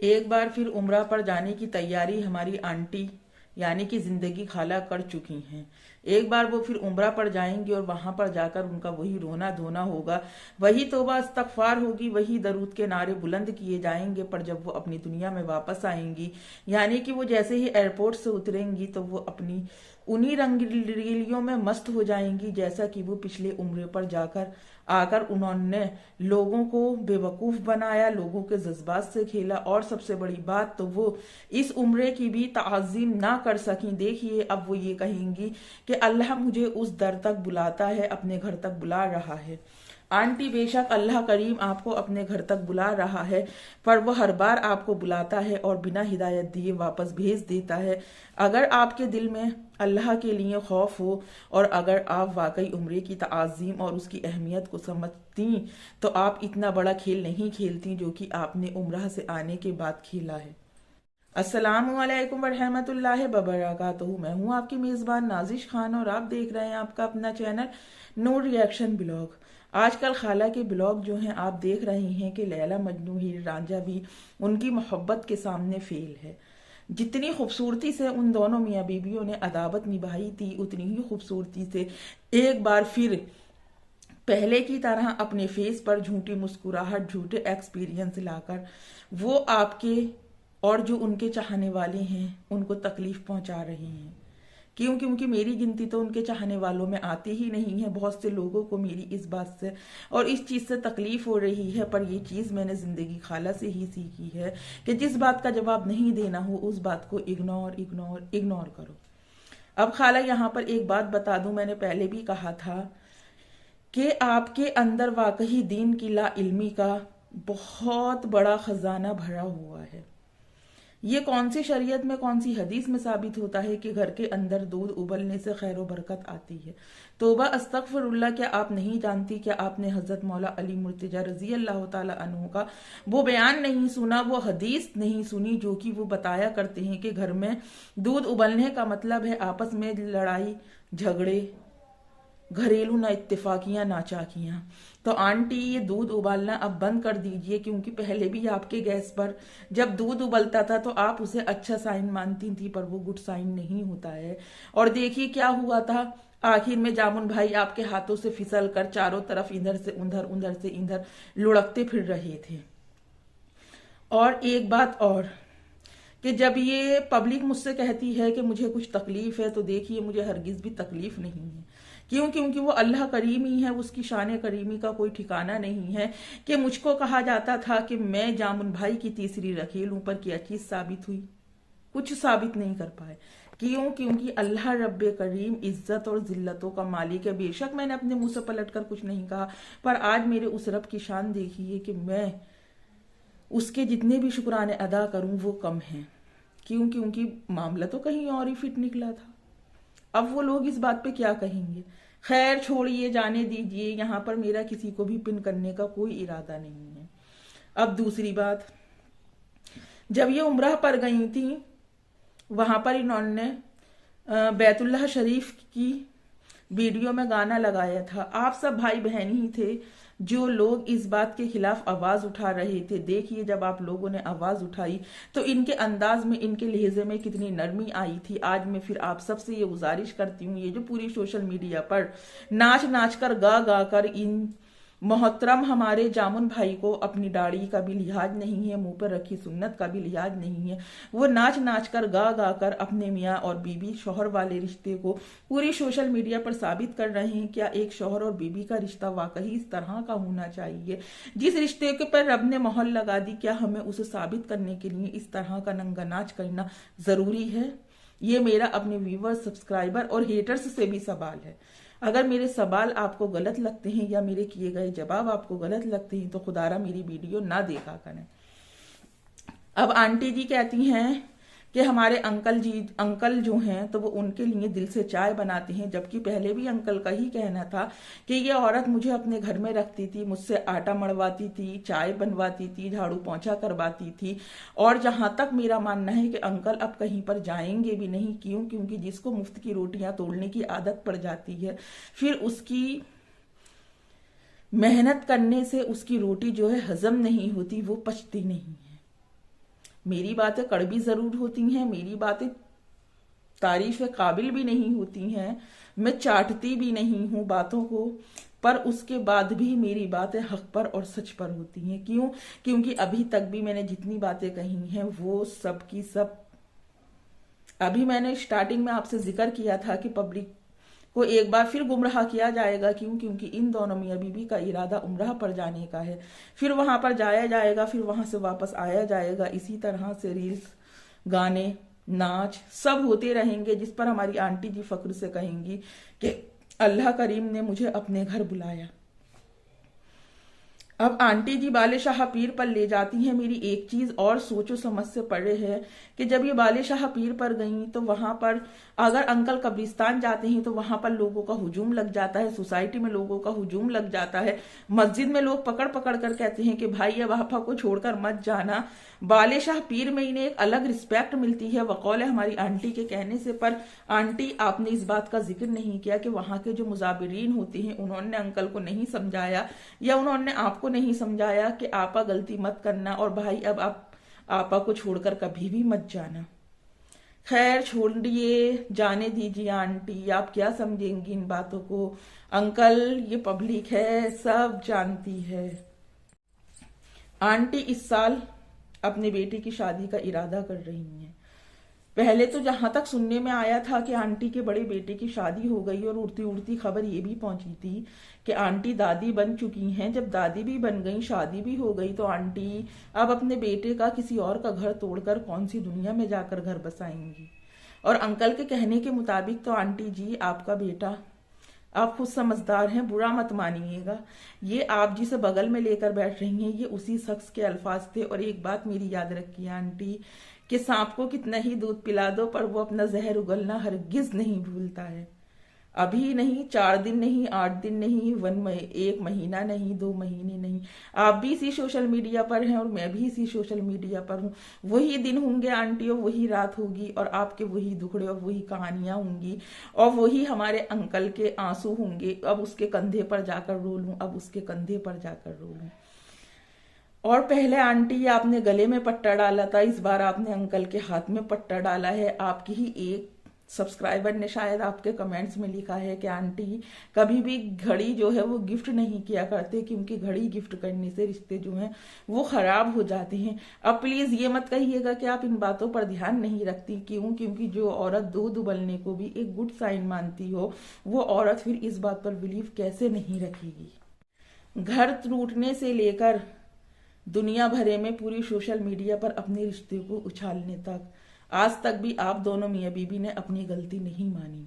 एक बार फिर उम्रा पर जाने की तैयारी हमारी आंटी यानी कि जिंदगी खाला कर चुकी हैं। एक बार वो फिर उम्रा पर जाएंगी और वहां पर जाकर उनका वही रोना धोना होगा, वही तौबा इस्तगफार होगी, वही दरूद के नारे बुलंद किए जाएंगे। पर जब वो अपनी दुनिया में वापस आएंगी, यानी कि वो जैसे ही एयरपोर्ट से उतरेंगी, तो वो अपनी उन्हीं रंगीलियों में मस्त हो जाएंगी जैसा कि वो पिछले उम्र पर जाकर आकर उन्होंने लोगों को बेवकूफ बनाया, लोगों के जज्बात से खेला। और सबसे बड़ी बात तो वो इस उम्र की भी ताजीम ना कर सकी। देखिए अब वो ये कहेंगी कि अल्लाह मुझे उस दर तक बुलाता है, अपने घर तक बुला रहा है। आंटी, बेशक अल्लाह करीम आपको अपने घर तक बुला रहा है, पर वो हर बार आपको बुलाता है और बिना हिदायत दिए वापस भेज देता है। अगर आपके दिल में अल्लाह के लिए खौफ हो और अगर आप वाकई उम्रे की ताज़ीम और उसकी अहमियत को समझती, तो आप इतना बड़ा खेल नहीं खेलती जो कि आपने उम्रा से आने के बाद खेला है। अस्सलामुअलैकुम वरहमतुल्लाहि वबरकातुहू। मैं हूँ आपकी मेज़बान नाजिश खान और आप देख रहे हैं आपका अपना चैनल नूर रिएक्शन ब्लॉग। आजकल खाला के ब्लॉग जो हैं आप देख रहे हैं कि लैला मजनू हीर रांझा भी उनकी मोहब्बत के सामने फेल है। जितनी खूबसूरती से उन दोनों मियाँ बीवियों ने अदावत निभाई थी, उतनी ही खूबसूरती से एक बार फिर पहले की तरह अपने फेस पर झूठी मुस्कुराहट, झूठे एक्सपीरियंस लाकर वो आपके और जो उनके चाहने वाले हैं उनको तकलीफ पहुंचा रही हैं। क्यों? क्योंकि मेरी गिनती तो उनके चाहने वालों में आती ही नहीं है। बहुत से लोगों को मेरी इस बात से और इस चीज से तकलीफ हो रही है, पर ये चीज मैंने जिंदगी खाला से ही सीखी है कि जिस बात का जवाब नहीं देना हो उस बात को इग्नोर इग्नोर इग्नोर करो। अब खाला यहाँ पर एक बात बता दूं, मैंने पहले भी कहा था कि आपके अंदर वाकई दीन की ला इल्मी का बहुत बड़ा खजाना भरा हुआ है। ये कौन सी शरीयत में, कौन सी हदीस में साबित होता है कि घर के अंदर दूध उबलने से खैर व बरकत आती है? तोबा अस्तगफिरुल्लाह, क्या आप नहीं जानती? क्या आपने हजरत मौला अली मुर्तजा रजी अल्लाह ताला अन्हु का वो बयान नहीं सुना, वो हदीस नहीं सुनी जो कि वो बताया करते हैं कि घर में दूध उबलने का मतलब है आपस में लड़ाई झगड़े, घरेलू ना इत्तेफाकियां नाचाकियां। तो आंटी ये दूध उबालना अब बंद कर दीजिए, क्योंकि पहले भी आपके गैस पर जब दूध उबलता था तो आप उसे अच्छा साइन मानती थी, पर वो गुड साइन नहीं होता है। और देखिए क्या हुआ था, आखिर में जामुन भाई आपके हाथों से फिसल कर चारों तरफ इधर से उधर उधर से इधर लुढ़कते फिर रहे थे। और एक बात और कि जब ये पब्लिक मुझसे कहती है कि मुझे कुछ तकलीफ है, तो देखिए मुझे हरगिज भी तकलीफ नहीं है। क्यों? क्योंकि वो अल्लाह करीम ही है, उसकी शान करीमी का कोई ठिकाना नहीं है। कि मुझको कहा जाता था कि मैं जामुन भाई की तीसरी रखेल हूं, पर क्या चीज साबित हुई? कुछ साबित नहीं कर पाए। क्यों? क्योंकि अल्लाह रब्बे करीम इज्जत और जिल्लतों का मालिक है। बेशक मैंने अपने मुंह से पलट कर कुछ नहीं कहा, पर आज मेरे उस रब की शान देखिए कि मैं उसके जितने भी शुक्राने अदा करूं वो कम हैं। क्यों? क्योंकि मामला तो कहीं और ही फिट निकला था। अब वो लोग इस बात पे क्या कहेंगे? खैर छोड़िए, जाने दीजिए। यहाँ पर मेरा किसी को भी पिन करने का कोई इरादा नहीं है। अब दूसरी बात, जब ये उम्रह पर गई थी, वहां पर इन्होंने बैतुल्लाह शरीफ की वीडियो में गाना लगाया था। आप सब भाई बहन ही थे जो लोग इस बात के खिलाफ आवाज उठा रहे थे। देखिए जब आप लोगों ने आवाज उठाई तो इनके अंदाज में, इनके लहजे में कितनी नरमी आई थी। आज मैं फिर आप सबसे ये गुजारिश करती हूँ, ये जो पूरी सोशल मीडिया पर नाच नाच कर गा गा कर इन मोहतरम हमारे जामुन भाई को अपनी दाढ़ी का भी लिहाज नहीं है, मुंह पर रखी सुन्नत का भी लिहाज नहीं है, वो नाच नाच कर गा गा कर अपने मियाँ और बीबी शौहर वाले रिश्ते को पूरी सोशल मीडिया पर साबित कर रहे हैं। क्या एक शौहर और बीबी का रिश्ता वाकई इस तरह का होना चाहिए? जिस रिश्ते के पर रब ने मोहर लगा दी, क्या हमें उसे साबित करने के लिए इस तरह का नंगा नाच करना जरूरी है? ये मेरा अपने व्यूवर्स, सब्सक्राइबर और हेटर्स से भी सवाल है। अगर मेरे सवाल आपको गलत लगते हैं या मेरे किए गए जवाब आपको गलत लगते हैं तो खुदारा मेरी वीडियो ना देखा करें। अब आंटी जी कहती हैं कि हमारे अंकल जो हैं तो वो उनके लिए दिल से चाय बनाते हैं, जबकि पहले भी अंकल का ही कहना था कि ये औरत मुझे अपने घर में रखती थी, मुझसे आटा मड़वाती थी, चाय बनवाती थी, झाड़ू पोंछा करवाती थी। और जहां तक मेरा मानना है कि अंकल अब कहीं पर जाएंगे भी नहीं। क्यों? क्योंकि जिसको मुफ्त की रोटियां तोड़ने की आदत पड़ जाती है, फिर उसकी मेहनत करने से उसकी रोटी जो है हजम नहीं होती, वो पचती नहीं है। मेरी बातें कड़वी जरूर होती हैं, मेरी बातें तारीफ के काबिल भी नहीं होती हैं, मैं चाटती भी नहीं हूं बातों को, पर उसके बाद भी मेरी बातें हक पर और सच पर होती हैं। क्यों? क्योंकि अभी तक भी मैंने जितनी बातें कही हैं वो सब की सब, अभी मैंने स्टार्टिंग में आपसे जिक्र किया था कि पब्लिक को एक बार फिर गुमराह किया जाएगा। क्यों? क्योंकि इन दोनों मियां बीबी का इरादा उम्राह पर जाने का है, फिर वहां पर जाया जाएगा, फिर वहां से वापस आया जाएगा। इसी तरह से रील्स, गाने, नाच सब होते रहेंगे, जिस पर हमारी आंटी जी फक्र से कहेंगी कि अल्लाह करीम ने मुझे अपने घर बुलाया। अब आंटी जी बाले शाह पीर पर ले जाती हैं। मेरी एक चीज और सोचो समझ से पड़े है कि जब ये बाले शाह पीर पर गई तो वहां पर अगर अंकल कब्रिस्तान जाते हैं तो वहां पर लोगों का हुजूम लग जाता है, सोसाइटी में लोगों का हुजूम लग जाता है, मस्जिद में लोग पकड़ पकड़ कर कहते हैं कि भाई अब आपा को छोड़कर मत जाना। बाले शाह पीर में इन्हें एक अलग रिस्पेक्ट मिलती है वकौल है हमारी आंटी के कहने से। पर आंटी आपने इस बात का जिक्र नहीं किया कि वहां के जो मुजाबिरीन होते हैं उन्होंने अंकल को नहीं समझाया या उन्होंने आपको नहीं समझाया कि आपा गलती मत करना और भाई अब आप आपा को छोड़कर कभी भी मत जाना। खैर छोड़िए, जाने दीजिए आंटी, आप क्या समझेंगी इन बातों को। अंकल ये पब्लिक है, सब जानती है। आंटी इस साल अपने बेटे की शादी का इरादा कर रही हैं। पहले तो जहां तक सुनने में आया था कि आंटी के बड़े बेटे की शादी हो गई और उड़ती उड़ती खबर ये भी पहुंची थी कि आंटी दादी बन चुकी हैं। जब दादी भी बन गई, शादी भी हो गई, तो आंटी अब अपने बेटे का किसी और का घर तोड़कर कौन सी दुनिया में जाकर घर बसाएंगी। और अंकल के कहने के मुताबिक तो आंटी जी आपका बेटा, आप खुद समझदार हैं, बुरा मत मानिएगा, ये आप जिसे बगल में लेकर बैठ रही हैं ये उसी शख्स के अल्फाज थे। और एक बात मेरी याद रखिए आंटी कि सांप को कितना ही दूध पिला दो पर वो अपना जहर उगलना हरगिज नहीं भूलता है। अभी नहीं, 4 दिन नहीं, 8 दिन नहीं, 1 महीना नहीं, 2 महीने नहीं, आप भी इसी सोशल मीडिया पर हैं और मैं भी इसी सोशल मीडिया पर हूँ। वही दिन होंगे आंटी और वही रात होगी और आपके वही दुखड़े और वही कहानियां होंगी और वही हमारे अंकल के आंसू होंगे। अब उसके कंधे पर जाकर रो लूं, अब उसके कंधे पर जाकर रो लूं। और पहले आंटी आपने गले में पट्टा डाला था, इस बार आपने अंकल के हाथ में पट्टा डाला है। आपकी ही एक सब्सक्राइबर ने शायद आपके कमेंट्स में लिखा है कि आंटी कभी भी घड़ी जो है वो गिफ्ट नहीं किया करते क्योंकि घड़ी गिफ्ट करने से रिश्ते जो हैं वो खराब हो जाते हैं। अब प्लीज ये मत कहिएगा कि आप इन बातों पर ध्यान नहीं रखती। क्यों? क्योंकि जो औरत दूध उबलने को भी एक गुड साइन मानती हो वो औरत फिर इस बात पर बिलीव कैसे नहीं रखेगी। घर टूटने से लेकर दुनिया भरे में पूरी सोशल मीडिया पर अपने रिश्ते को उछालने तक आज तक भी आप दोनों मियां बीबी ने अपनी गलती नहीं मानी।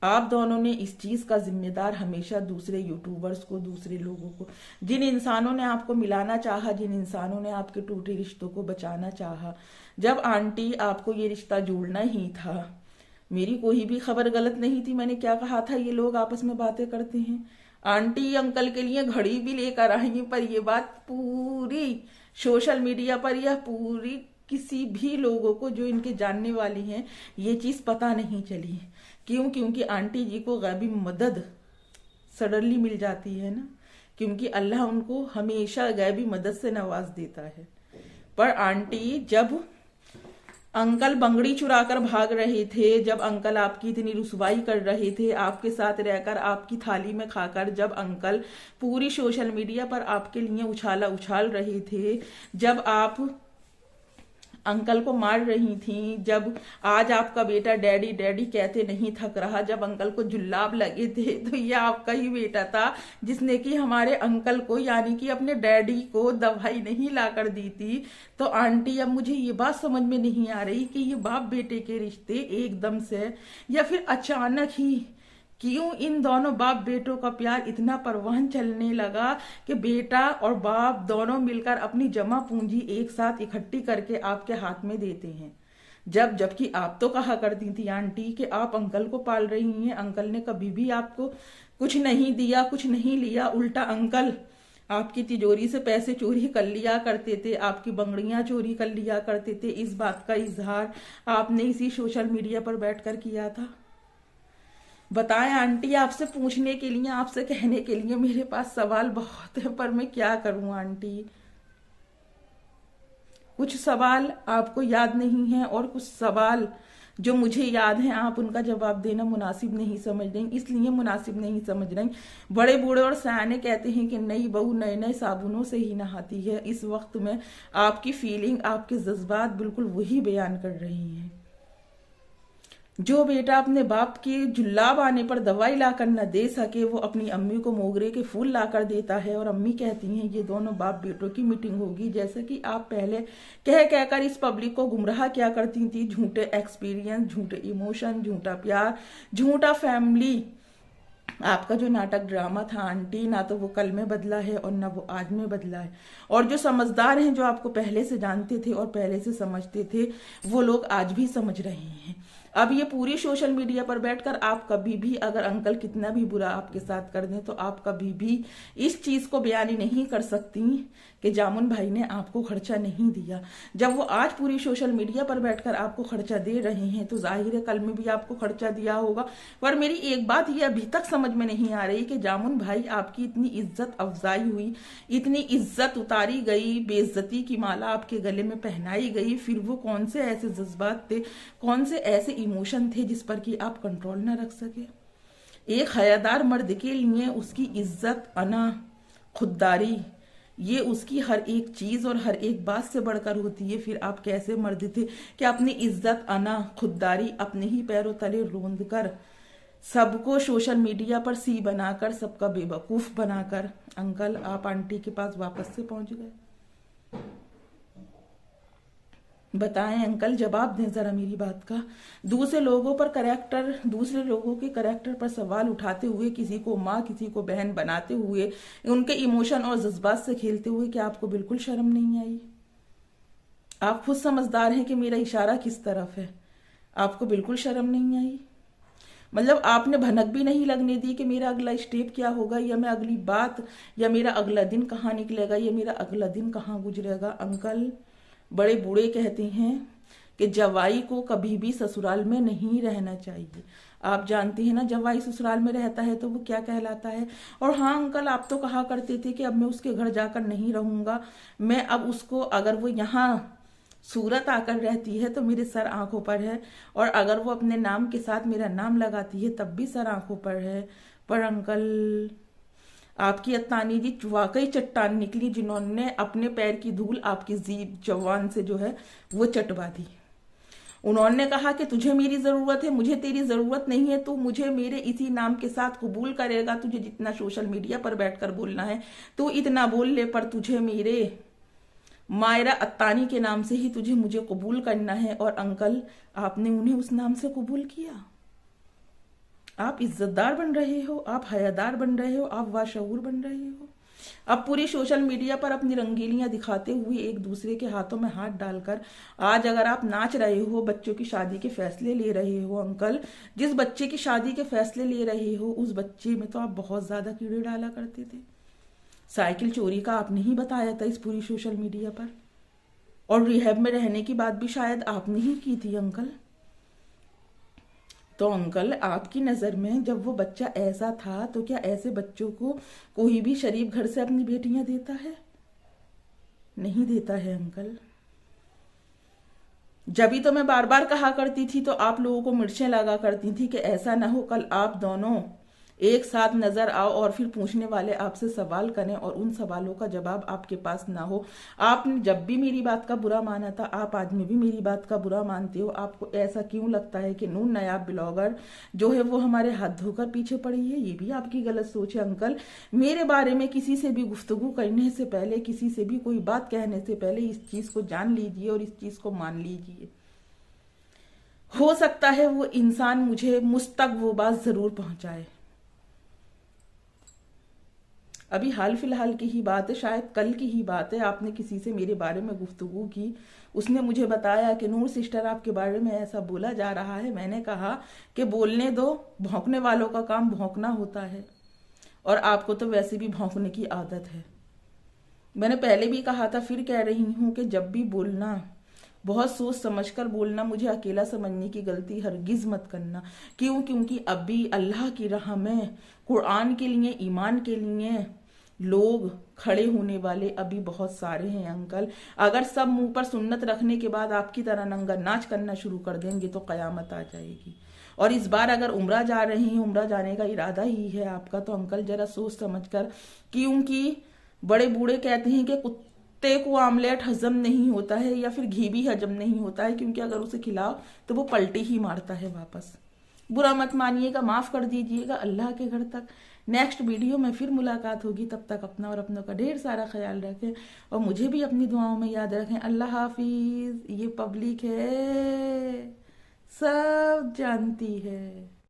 आप दोनों ने इस चीज का जिम्मेदार हमेशा दूसरे यूट्यूबर्स को, दूसरे लोगों को, जिन इंसानों ने आपको मिलाना चाहा, जिन इंसानों ने आपके टूटे रिश्तों को बचाना चाहा। जब आंटी आपको ये रिश्ता जोड़ना ही था, मेरी कोई भी खबर गलत नहीं थी। मैंने क्या कहा था, ये लोग आपस में बातें करते हैं। आंटी अंकल के लिए घड़ी भी लेकर आई, पर ये बात पूरी सोशल मीडिया पर या पूरी किसी भी लोगों को जो इनके जानने वाली हैं ये चीज पता नहीं चली। क्यों? क्योंकि आंटी जी को गैबी मदद सडनली मिल जाती है ना, क्योंकि अल्लाह उनको हमेशा गैबी मदद से नवाज देता है। पर आंटी जब अंकल बंगड़ी चुराकर भाग रहे थे, जब अंकल आपकी इतनी रुसवाई कर रहे थे, आपके साथ रहकर आपकी थाली में खाकर, जब अंकल पूरी सोशल मीडिया पर आपके लिए उछाला उछाल रहे थे, जब आप अंकल को मार रही थी, जब आज आपका बेटा डैडी डैडी कहते नहीं थक रहा, जब अंकल को जुल्लाब लगे थे, तो ये आपका ही बेटा था जिसने कि हमारे अंकल को यानी कि अपने डैडी को दवाई नहीं ला कर दी थी। तो आंटी अब मुझे ये बात समझ में नहीं आ रही कि ये बाप बेटे के रिश्ते एकदम से या फिर अचानक ही क्यों इन दोनों बाप बेटों का प्यार इतना परवान चलने लगा कि बेटा और बाप दोनों मिलकर अपनी जमा पूंजी एक साथ इकट्ठी करके आपके हाथ में देते हैं। जबकि आप तो कहा करती थी आंटी कि आप अंकल को पाल रही हैं, अंकल ने कभी भी आपको कुछ नहीं दिया, कुछ नहीं लिया, उल्टा अंकल आपकी तिजोरी से पैसे चोरी कर लिया करते थे, आपकी बंगड़ियां चोरी कर लिया करते थे। इस बात का इजहार आपने इसी सोशल मीडिया पर बैठकर किया था। बताएं आंटी, आपसे पूछने के लिए, आपसे कहने के लिए मेरे पास सवाल बहुत है, पर मैं क्या करूं आंटी। कुछ सवाल आपको याद नहीं है और कुछ सवाल जो मुझे याद है आप उनका जवाब देना मुनासिब नहीं समझ रही। इसलिए मुनासिब नहीं समझ रही, बड़े बूढ़े और सयाने कहते हैं कि नई बहू नए नए साबुनों से ही नहाती है। इस वक्त में आपकी फीलिंग, आपके जज्बात बिल्कुल वही बयान कर रही हैं। जो बेटा अपने बाप के जुल्लाब आने पर दवाई लाकर न दे सके, वो अपनी अम्मी को मोगरे के फूल लाकर देता है और अम्मी कहती हैं ये दोनों बाप बेटों की मीटिंग होगी। जैसे कि आप पहले कह कहकर इस पब्लिक को गुमराह किया करती थी, झूठे एक्सपीरियंस, झूठे इमोशन, झूठा प्यार, झूठा फैमिली। आपका जो नाटक ड्रामा था आंटी, ना तो वो कल में बदला है और ना वो आज में बदला है। और जो समझदार हैं, जो आपको पहले से जानते थे और पहले से समझते थे, वो लोग आज भी समझ रहे हैं। अब ये पूरी सोशल मीडिया पर बैठकर आप कभी भी, अगर अंकल कितना भी बुरा आपके साथ कर दें, तो आप कभी भी इस चीज को बयानी नहीं कर सकती कि जामुन भाई ने आपको खर्चा नहीं दिया। जब वो आज पूरी सोशल मीडिया पर बैठकर आपको खर्चा दे रहे हैं तो जाहिर है कल में भी आपको खर्चा दिया होगा। पर मेरी एक बात ये अभी तक समझ में नहीं आ रही कि जामुन भाई आपकी इतनी इज्जत अफजाई हुई, इतनी इज्जत उतारी गई, बेइज्जती की माला आपके गले में पहनाई गई, फिर वो कौन से ऐसे जज्बात थे, कौन से ऐसे इमोशन थे जिस पर कि आप कंट्रोल न रख सके। एक हयादार मर्द के लिए उसकी इज्जत, अना, खुददारी, ये उसकी हर एक चीज और हर एक बात से बढ़कर होती है। फिर आप कैसे मर्द थे कि अपनी इज्जत, अना, खुददारी अपने ही पैरों तले रोंद कर, सबको सोशल मीडिया पर सी बनाकर, सबका बेवकूफ बनाकर अंकल आप आंटी के पास वापस से पहुंच गए। बताएं अंकल, जवाब दें जरा मेरी बात का। दूसरे लोगों के करेक्टर पर सवाल उठाते हुए, किसी को माँ किसी को बहन बनाते हुए, उनके इमोशन और जज्बात से खेलते हुए, क्या आपको बिल्कुल शर्म नहीं आई? आप खुद समझदार हैं कि मेरा इशारा किस तरफ है। आपको बिल्कुल शर्म नहीं आई? मतलब आपने भनक भी नहीं लगने दी कि मेरा अगला स्टेप क्या होगा, या मैं अगली बात, या मेरा अगला दिन कहाँ निकलेगा, या मेरा अगला दिन कहाँ गुजरेगा। अंकल, बड़े बूढ़े कहते हैं कि जवाई को कभी भी ससुराल में नहीं रहना चाहिए। आप जानते हैं ना, जवाई ससुराल में रहता है तो वो क्या कहलाता है। और हाँ अंकल, आप तो कहा करते थे कि अब मैं उसके घर जाकर नहीं रहूंगा, मैं अब उसको, अगर वो यहाँ सूरत आकर रहती है तो मेरे सर आंखों पर है, और अगर वो अपने नाम के साथ मेरा नाम लगाती है तब भी सर आंखों पर है। पर अंकल, आपकी अत्तानी जी वाकई चट्टान निकली, जिन्होंने अपने पैर की धूल आपकी जीभ जवान से जो है वो चटवा दी। उन्होंने कहा कि तुझे मेरी जरूरत है, मुझे तेरी जरूरत नहीं है, तू मुझे मेरे इसी नाम के साथ कबूल करेगा, तुझे जितना सोशल मीडिया पर बैठकर बोलना है तू इतना बोल ले, पर तुझे मेरे मायरा अत्तानी के नाम से ही तुझे मुझे कबूल करना है। और अंकल, आपने उन्हें उस नाम से कबूल किया। आप इज्जतदार बन रहे हो, आप हयादार बन रहे हो, आप वाशऊर बन रहे हो। अब पूरी सोशल मीडिया पर अपनी रंगीलियां दिखाते हुए, एक दूसरे के हाथों में हाथ डालकर, आज अगर आप नाच रहे हो, बच्चों की शादी के फैसले ले रहे हो, अंकल जिस बच्चे की शादी के फैसले ले रहे हो उस बच्चे में तो आप बहुत ज्यादा कीड़े डाला करते थे। साइकिल चोरी का आपने ही बताया था इस पूरी सोशल मीडिया पर, और रिहैब में रहने की बात भी शायद आपने ही की थी अंकल। तो अंकल, आपकी नजर में जब वो बच्चा ऐसा था तो क्या ऐसे बच्चों को कोई भी शरीफ घर से अपनी बेटियां देता है? नहीं देता है अंकल। जब भी तो मैं बार बार कहा करती थी तो आप लोगों को मिर्चें लगा करती थी कि ऐसा ना हो कल आप दोनों एक साथ नजर आओ और फिर पूछने वाले आपसे सवाल करें और उन सवालों का जवाब आपके पास ना हो। आपने जब भी मेरी बात का बुरा माना था, आप आज में भी मेरी बात का बुरा मानते हो। आपको ऐसा क्यों लगता है कि नून नायाब ब्लॉगर जो है वो हमारे हाथ धोकर पीछे पड़ी है? ये भी आपकी गलत सोच है अंकल। मेरे बारे में किसी से भी गुफ्तगू करने से पहले, किसी से भी कोई बात कहने से पहले इस चीज को जान लीजिए और इस चीज को मान लीजिए। हो सकता है वो इंसान मुझ तक वो बात जरूर पहुंचाए। अभी हाल फिलहाल की ही बात है, शायद कल की ही बात है, आपने किसी से मेरे बारे में गुफ्तगू की। उसने मुझे बताया कि नूर सिस्टर आपके बारे में ऐसा बोला जा रहा है। मैंने कहा कि बोलने दो, भौंकने वालों का काम भौंकना होता है, और आपको तो वैसे भी भौंकने की आदत है। मैंने पहले भी कहा था, फिर कह रही हूं कि जब भी बोलना बहुत सोच समझकर बोलना। मुझे अकेला समझने की गलती हरगिज मत करना। क्यों? क्योंकि अभी अल्लाह की राह में, कुरान के लिए, ईमान के लिए लोग खड़े होने वाले अभी बहुत सारे हैं अंकल। अगर सब मुंह पर सुन्नत रखने के बाद आपकी तरह नंगा नाच करना शुरू कर देंगे तो कयामत आ जाएगी। और इस बार अगर उम्रा जा रही हैं, उम्रा जाने का इरादा ही है आपका, तो अंकल जरा सोच समझ कर, क्योंकि बड़े बूढ़े कहते हैं कि कुत्ते को आमलेट हजम नहीं होता है या फिर घी भी हजम नहीं होता है, क्योंकि अगर उसे खिलाओ तो वो पलटी ही मारता है वापस। बुरा मत मानिएगा, माफ कर दीजिएगा। अल्लाह के घर तक नेक्स्ट वीडियो में फिर मुलाकात होगी। तब तक अपना और अपनों का ढेर सारा ख्याल रखें और मुझे भी अपनी दुआओं में याद रखें। अल्लाह हाफिज। ये पब्लिक है, सब जानती है।